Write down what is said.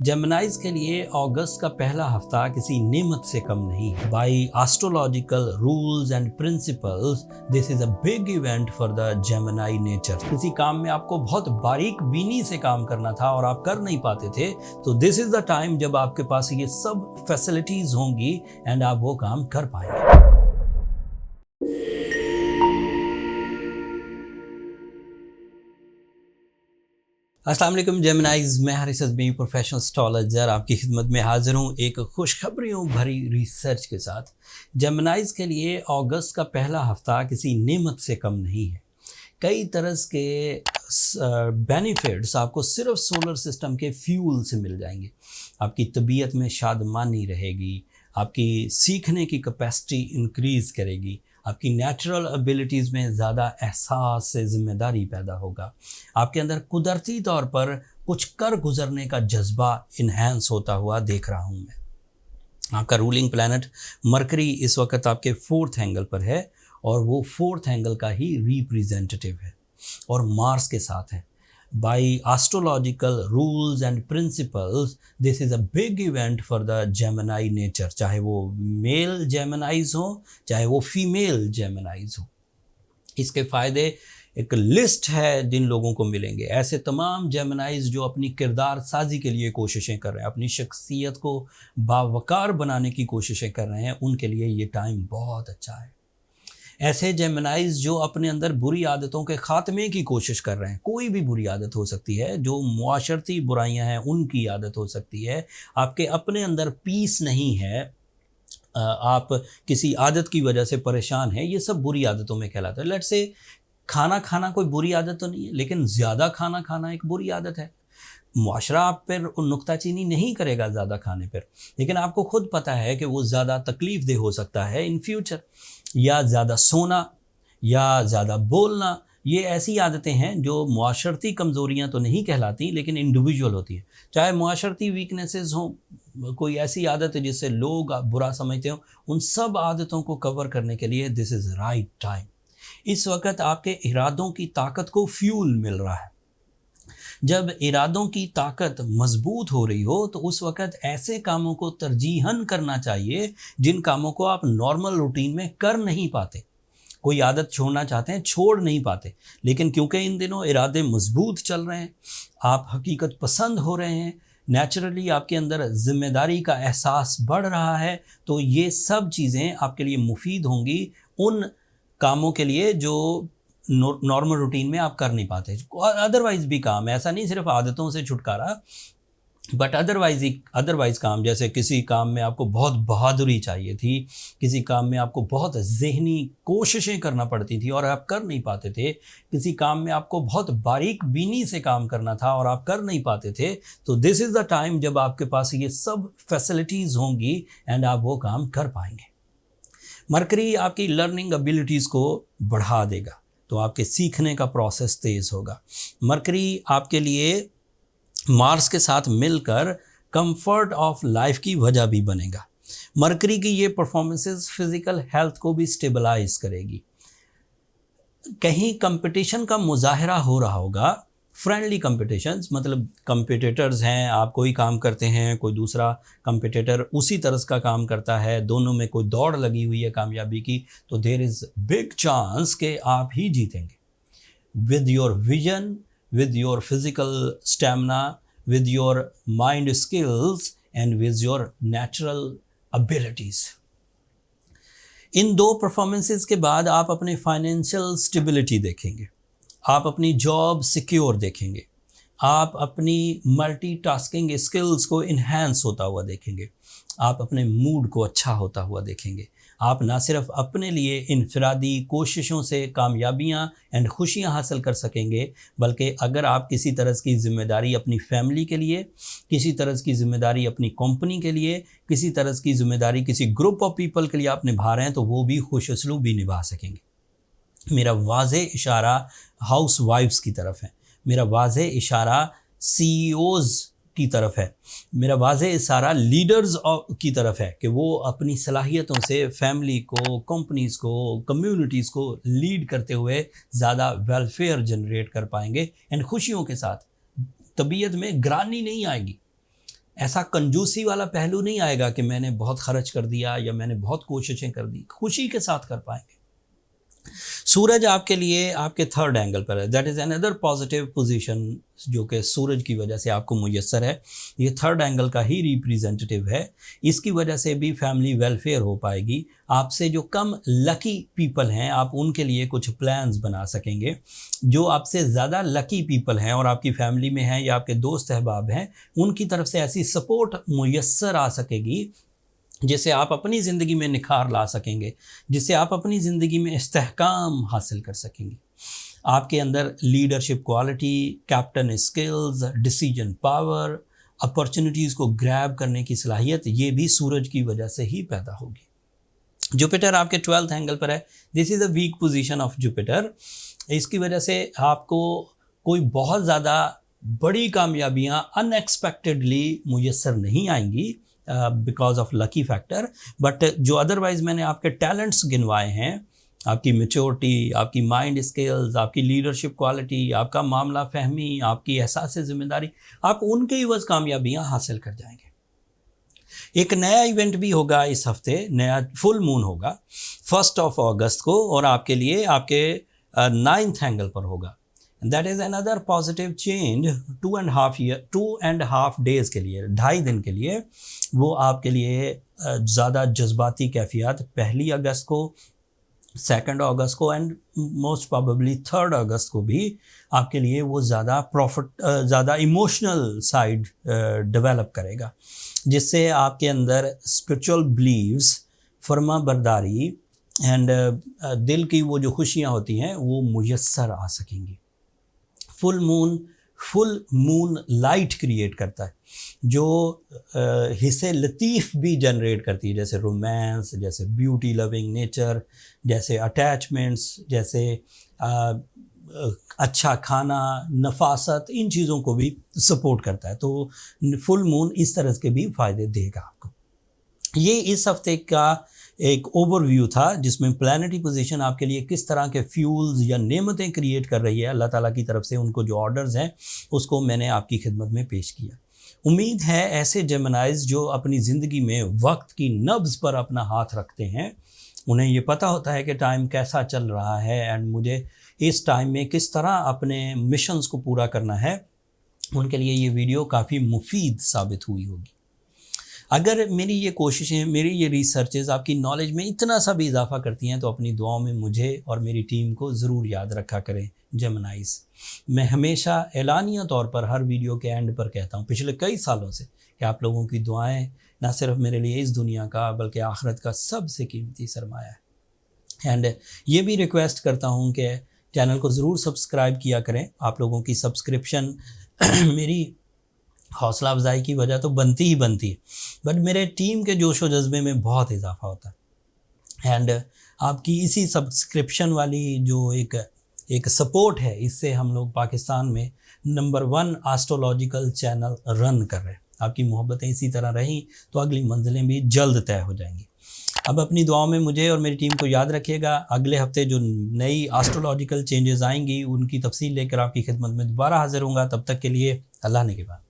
जेमिनाइज के लिए अगस्त का पहला हफ्ता किसी नेमत से कम नहीं है। By astrological rules and principles this is a big event for the Gemini nature. किसी काम में आपको बहुत बारीक बीनी से काम करना था और आप कर नहीं पाते थे, तो दिस इज द टाइम जब आपके पास ये सब फैसिलिटीज होंगी एंड आप वो काम कर पाएंगे। अस्सलाम वालेकुम जेमिनाइज, मैं हारिस अज़मी प्रोफेशनल एस्ट्रोलॉजर आपकी खिदमत में हाजिर हूँ एक खुशखबरियों भरी रिसर्च के साथ। जेमिनाइज के लिए अगस्त का पहला हफ्ता किसी नेमत से कम नहीं है। कई तरह के बेनिफिट्स आपको सिर्फ सोलर सिस्टम के फ्यूल से मिल जाएंगे। आपकी तबीयत में शादमानी रहेगी, आपकी सीखने की कैपेसिटी इंक्रीज़ करेगी, आपकी नेचुरल एबिलिटीज़ में ज़्यादा एहसास से ज़िम्मेदारी पैदा होगा, आपके अंदर कुदरती तौर पर कुछ कर गुजरने का जज्बा इन्हेंस होता हुआ देख रहा हूँ मैं। आपका रूलिंग प्लैनेट मरकरी इस वक्त आपके 4th एंगल पर है और वो 4th एंगल का ही रिप्रेजेंटेटिव है और मार्स के साथ है। By astrological rules and principles this is a big event for the Gemini nature. चाहे वो मेल जेमिनाइज हो, चाहे वो फीमेल जेमिनाइज हो। इसके फ़ायदे एक लिस्ट है जिन लोगों को मिलेंगे। ऐसे तमाम जेमिनाइज जो अपनी किरदार साजी के लिए कोशिशें कर रहे हैं, अपनी शख्सियत को बावकार बनाने की कोशिशें कर रहे हैं, उनके लिए ये टाइम बहुत अच्छा है। ऐसे जेमिनाइज जो अपने अंदर बुरी आदतों के ख़ात्मे की कोशिश कर रहे हैं, कोई भी बुरी आदत हो सकती है, जो मुआशरती बुराइयां हैं उनकी आदत हो सकती है, आपके अपने अंदर पीस नहीं है, आप किसी आदत की वजह से परेशान हैं, ये सब बुरी आदतों में कहलाता है। लेट्स से खाना खाना कोई बुरी आदत तो नहीं है, लेकिन ज़्यादा खाना खाना एक बुरी आदत है। मुआशरा आप पर नुक्ताचीनी नहीं करेगा ज़्यादा खाने पर, लेकिन आपको खुद पता है कि वो ज़्यादा तकलीफ़ देह हो सकता है इन फ्यूचर। या ज़्यादा सोना या ज़्यादा बोलना, ये ऐसी आदतें हैं जो मुआशरती कमज़ोरियाँ तो नहीं कहलाती, लेकिन इंडिविजुअल होती हैं। चाहे मुआशरती वीकनेसेस हों, कोई ऐसी आदत है जिससे लोग आप बुरा समझते हो, उन सब आदतों को कवर करने के लिए दिस इज़ राइट टाइम। इस वक्त आपके इरादों की ताकत को फ्यूल मिल रहा है। जब इरादों की ताकत मजबूत हो रही हो तो उस वक़्त ऐसे कामों को तरजीहन करना चाहिए जिन कामों को आप नॉर्मल रूटीन में कर नहीं पाते। कोई आदत छोड़ना चाहते हैं, छोड़ नहीं पाते, लेकिन क्योंकि इन दिनों इरादे मजबूत चल रहे हैं, आप हकीकत पसंद हो रहे हैं, नेचुरली आपके अंदर ज़िम्मेदारी का एहसास बढ़ रहा है, तो ये सब चीज़ें आपके लिए मुफीद होंगी उन कामों के लिए जो नॉर्मल रूटीन में आप कर नहीं पाते। और अदरवाइज़ भी काम, ऐसा नहीं सिर्फ आदतों से छुटकारा, बट अदरवाइज़ काम, जैसे किसी काम में आपको बहुत बहादुरी चाहिए थी, किसी काम में आपको बहुत ज़हनी कोशिशें करना पड़ती थी और आप कर नहीं पाते थे, किसी काम में आपको बहुत बारीक बीनी से काम करना था और आप कर नहीं पाते थे, तो दिस इज़ द टाइम जब आपके पास ये सब फैसिलिटीज़ होंगी एंड आप वो काम कर पाएंगे। मरकरी आपकी लर्निंग एबिलिटीज़ को बढ़ा देगा, तो आपके सीखने का प्रोसेस तेज़ होगा। मरकरी आपके लिए मार्स के साथ मिलकर कंफर्ट ऑफ लाइफ की वजह भी बनेगा। मरकरी की ये परफॉर्मेंसेस फिज़िकल हेल्थ को भी स्टेबलाइज करेगी। कहीं कंपटीशन का मुजाहरा हो रहा होगा, फ्रेंडली कंपटीशंस, मतलब कंपटीटर्स हैं, आप कोई काम करते हैं, कोई दूसरा कंपटीटर उसी तरह का काम करता है, दोनों में कोई दौड़ लगी हुई है कामयाबी की, तो देयर इज़ बिग चांस कि आप ही जीतेंगे। With your vision, with your physical stamina, with your mind skills and with your natural abilities। इन दो परफॉर्मेंसेस के बाद आप अपने फाइनेंशियल स्टेबिलिटी देखेंगे, आप अपनी जॉब सिक्योर देखेंगे, आप अपनी मल्टीटास्किंग स्किल्स को इन्हेंस होता हुआ देखेंगे, आप अपने मूड को अच्छा होता हुआ देखेंगे। आप ना सिर्फ अपने लिए इनफरादी कोशिशों से कामयाबियां एंड खुशियां हासिल कर सकेंगे, बल्कि अगर आप किसी तरह की ज़िम्मेदारी अपनी फैमिली के लिए, किसी तरह की ज़िम्मेदारी अपनी कंपनी के लिए, किसी तरह की ज़िम्मेदारी किसी ग्रुप ऑफ पीपल के लिए आप निभा रहे हैं, तो वो भी खुशउस्लूबी निभा सकेंगे। मेरा वाज़े इशारा हाउस वाइफ्स की तरफ है, मेरा वाज़े इशारा CEOs की तरफ है, मेरा वाज़े इशारा लीडर्स की तरफ है कि वो अपनी सलाहियतों से फैमिली को, कंपनीज़ को, कम्युनिटीज़ को लीड करते हुए ज़्यादा वेलफेयर जनरेट कर पाएंगे एंड खुशियों के साथ। तबीयत में ग्रानी नहीं आएगी, ऐसा कंजूसी वाला पहलू नहीं आएगा कि मैंने बहुत खर्च कर दिया या मैंने बहुत कोशिशें कर दी, खुशी के साथ कर पाएंगे। सूरज आपके लिए आपके थर्ड एंगल पर है, that is another positive position जो कि सूरज की वजह से आपको मुयस्सर है। ये थर्ड एंगल का ही रिप्रेजेंटेटिव है। इसकी वजह से भी फैमिली वेलफेयर हो पाएगी। आपसे जो कम लकी पीपल हैं आप उनके लिए कुछ प्लान्स बना सकेंगे। जो आपसे ज़्यादा लकी पीपल हैं और आपकी फैमिली में हैं या आपके दोस्त अहबाब हैं, उनकी तरफ से ऐसी सपोर्ट मुयस्सर आ सकेगी जिससे आप अपनी ज़िंदगी में निखार ला सकेंगे, जिससे आप अपनी ज़िंदगी में इस्तेहकाम हासिल कर सकेंगे। आपके अंदर leadership quality, captain skills, decision power, opportunities को ग्रैब करने की सलाहियत, ये भी सूरज की वजह से ही पैदा होगी। जुपिटर आपके 12th एंगल पर है। This is a weak position of Jupiter. इसकी वजह से आपको कोई बहुत ज़्यादा बड़ी कामयाबियाँ अनएक्सपेक्टेडली मुयस्सर नहीं आएंगी because of lucky factor, but जो अदरवाइज मैंने आपके टैलेंट्स गिनवाए हैं, आपकी मैच्योरिटी, आपकी माइंड स्किल्स, आपकी लीडरशिप क्वालिटी, आपका मामला फहमी, आपकी एहसास जिम्मेदारी, आप उनके एवज कामयाबियाँ हासिल कर जाएंगे। एक नया इवेंट भी होगा इस हफ्ते, नया फुल मून होगा 1 अगस्त को और आपके लिए आपके 9th एंगल पर होगा। That is another positive change 2.5 days के लिए, 2.5 दिन के लिए। वो आपके लिए ज़्यादा जज्बाती कैफियत 1 अगस्त को, 2 अगस्त को एंड मोस्ट प्रोबेबली 3 अगस्त को भी आपके लिए वो ज़्यादा इमोशनल साइड डेवलप करेगा, जिससे आपके अंदर स्पिरिचुअल बिलीव्स, फर्मा बरदारी एंड दिल की वो जो खुशियाँ होती हैं वो मुयस्सर आ सकेंगी। फुल मून लाइट क्रिएट करता है जो हिस्से लतीफ़ भी जनरेट करती है, जैसे रोमांस, जैसे ब्यूटी लविंग नेचर, जैसे अटैचमेंट्स, जैसे अच्छा खाना, नफासत, इन चीज़ों को भी सपोर्ट करता है। तो फुल मून इस तरह के भी फ़ायदे देगा आपको। ये इस हफ्ते का एक ओवरव्यू था जिसमें प्लैनेटरी पोजीशन आपके लिए किस तरह के फ्यूल्स या नेमतें क्रिएट कर रही है अल्लाह ताला की तरफ से, उनको जो ऑर्डर्स हैं उसको मैंने आपकी खिदमत में पेश किया। उम्मीद है ऐसे जेमिनाइज जो अपनी ज़िंदगी में वक्त की नब्ज़ पर अपना हाथ रखते हैं, उन्हें ये पता होता है कि टाइम कैसा चल रहा है एंड मुझे इस टाइम में किस तरह अपने मिशंस को पूरा करना है, उनके लिए ये वीडियो काफ़ी मुफीद साबित हुई होगी। अगर मेरी ये कोशिशें, मेरी ये रिसर्चेज़ आपकी नॉलेज में इतना सा भी इजाफा करती हैं तो अपनी दुआओं में मुझे और मेरी टीम को ज़रूर याद रखा करें जेमिनाइज़। मैं हमेशा एलानिया तौर पर हर वीडियो के एंड पर कहता हूँ पिछले कई सालों से कि आप लोगों की दुआएं ना सिर्फ मेरे लिए इस दुनिया का बल्कि आखिरत का सबसे कीमती सरमाया है। एंड ये भी रिक्वेस्ट करता हूँ कि चैनल को ज़रूर सब्सक्राइब किया करें। आप लोगों की सब्सक्रिप्शन मेरी हौसला अफजाई की वजह तो बनती ही बनती है, बट मेरे टीम के जोश व जज्बे में बहुत इजाफा होता है। एंड आपकी इसी सब्सक्रिप्शन वाली जो एक सपोर्ट है, इससे हम लोग पाकिस्तान में नंबर 1 एस्ट्रोलॉजिकल चैनल रन कर रहे हैं। आपकी मोहब्बतें इसी तरह रहीं तो अगली मंजिलें भी जल्द तय हो जाएंगी। अब अपनी दुआओं में मुझे और मेरी टीम को याद रखिएगा। अगले हफ्ते जो नई एस्ट्रोलॉजिकल चेंजेस आएंगी उनकी तफसील लेकर आपकी खिदमत में दोबारा हाजिर होऊंगा। तब तक के लिए अल्लाह ने के बाद।